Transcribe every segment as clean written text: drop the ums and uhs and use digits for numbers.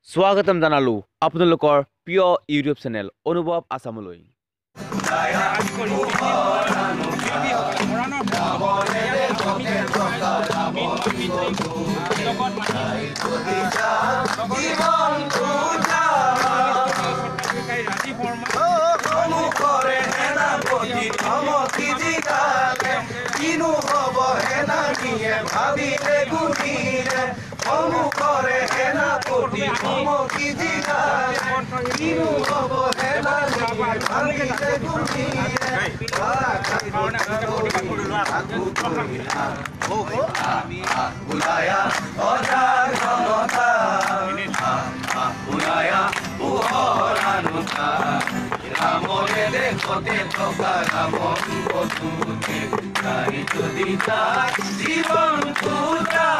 স্বাগতম জানালো আপোনালোকৰ প্ৰিয় ইউটিউব চেনেল অনুভৱ আসামলৈ। Omukore hena poti omoki jigale kinu hobo hena amite gumire ulaya ojar gonota ulaya uhoranuta ramore dekote tokaramon kotute kai tudita জীবন তুতা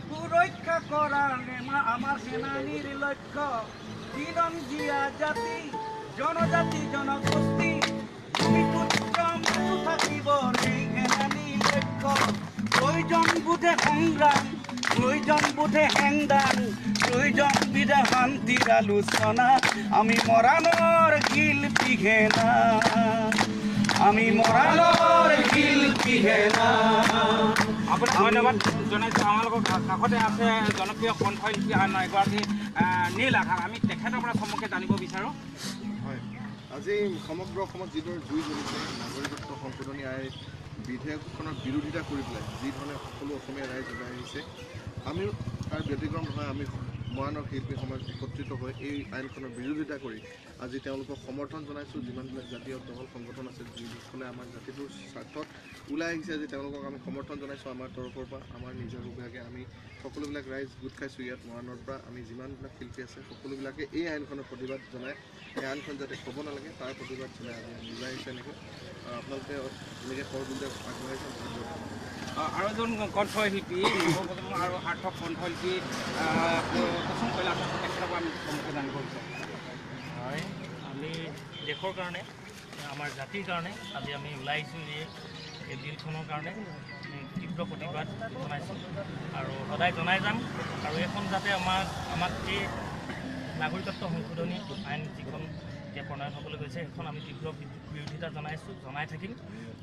সুরক্ষা করা আমার সেনানীর লক্ষ্য তিরঞ্জিয়া জাতি জনজাতি জনগোষ্ঠী থাকিব সেনানী লক্ষ্য প্রয়োজন বুধে সংগ্রাম প্রয়োজন বুধে হেংদান প্রয়োজন বিধে শান্তির আলোচনা আমি মৰাণৰ শিল্পী ঘেনা আমি মৰাণৰ শিল্পী ঘেনা। আপুনি ধন্যবাদ জনাইছোঁ। আমালোকৰ কাষতে আছে জনপ্ৰিয় কণ্ঠশিল্পী এগৰাকী নীল আকাশ। আমি তেখেতৰ পৰা সম্পৰ্কে জানিব বিচাৰোঁ। হয়, আজি সমগ্ৰ অসমত যিদৰে জুই জ্বলিছে নাগৰিকত্ব সংশোধনী আইন বিধেয়কখনৰ বিৰোধিতা কৰি পেলাই যিধৰণে সকলো অসমীয়া ৰাইজ ওলাই আহিছে, আমিও তাৰ ব্যতিক্ৰম নহয়। আমি মৰাণৰ শিল্পী সমাজ একত্ৰিত হৈ এই আইনখনৰ বিৰোধিতা কৰি আজি তেওঁলোকক সমৰ্থন জনাইছোঁ। যিমানবিলাক জাতীয় দল সংগঠন আছে যিসকলে আমাৰ জাতিটোৰ স্বাৰ্থত ওলাই আহিছে, আজি তেওঁলোকক আমি সমৰ্থন জনাইছোঁ। আমাৰ তৰফৰ পৰা আমাৰ নিজৰভাগে আমি সকলোবিলাক ৰাইজ গোট খাইছোঁ ইয়াত মৰাণৰ পৰা। আমি যিমানবিলাক শিল্পী আছে সকলোবিলাকে এই আইনখনৰ প্ৰতিবাদ জনাই এই আইনখন যাতে হ'ব নালাগে তাৰ প্ৰতিবাদ জনাই আমি ওলাই আহিছোঁ। এনেকৈ আপোনালোকে এনেকৈ সহযোগিতা আগবঢ়াইছে। আৰু এজন কণ্ঠশিল্পী নৱপ্ৰজন্ম আৰু সাৰ্থক কণ্ঠশিল্পী কুসুম কৈলাশ তেখেতৰ পৰা আমি সম্পৰ্কে জানিব বিচাৰোঁ। হয়, আমি দেশৰ কাৰণে আমাৰ জাতিৰ কাৰণে আজি আমি ওলাই আহিছোঁ যে এই বিলখনৰ কাৰণে তীব্ৰ প্ৰতিবাদ জনাইছোঁ আৰু সদায় জনাই যাম। আৰু এইখন যাতে আমাক এই নাগৰিকত্ব সংশোধনী আইন যিখন এতিয়া প্ৰণয়ন হ'বলৈ গৈছে সেইখন আমি তীব্ৰ বিৰোধিতা জনাই থাকিম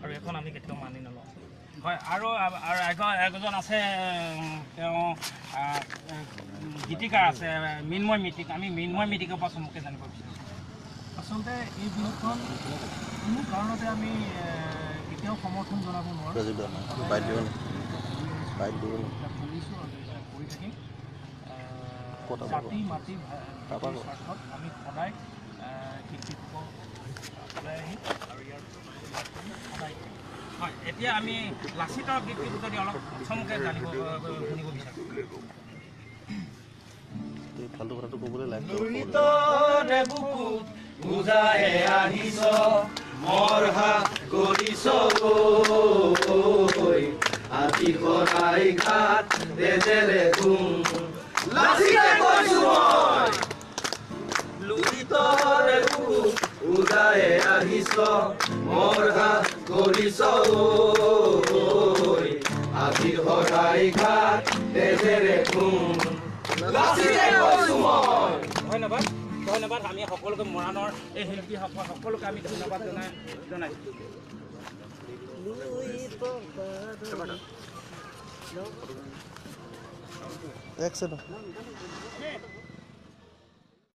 আৰু এইখন আমি কেতিয়াও মানি নলওঁ। হয়, আৰু এজন আছে তেওঁ গীতিকাৰ আছে মৃন্ময় মিতিক। আমি মৃন্ময় মিতিকৰ পৰা সম্পৰ্কে জানিব বিচাৰোঁ। আচলতে এই বিলখন কোনো কাৰণতে আমি কেতিয়াও সমৰ্থন জনাব নোৱাৰোঁ। কৰি থাকিম জাতি মাটি স্বাৰ্থত আমি সদায় শিল্পীসকল ওলাই আহিম আৰু ইয়াৰ সদায় হয়, এতিয়া আমি লাচিতৰ গীতটো যদি অলপ চমুকে শুনিব বিচাৰোঁ। ফাল্টু কথাটো ক'বলৈ বুকুত উজাই আহিছ মোৰ হাত কৰিছ আজি সদায় ঘাট তেজেৰে ধুম লাচিৰে কৈছো মই লুৰিতৰে উজাই আহিছ মোৰ হাত কৰিছ আজি সদায় ঘাট তেজেৰে ধুম লাচিৰে কৈছো মই ধন্যবাদ ধন্যবাদ আমি সকলোকে মৰাণৰ এই শিল্পীসকল সকলোকে আমি ধন্যবাদ জনাইছোঁ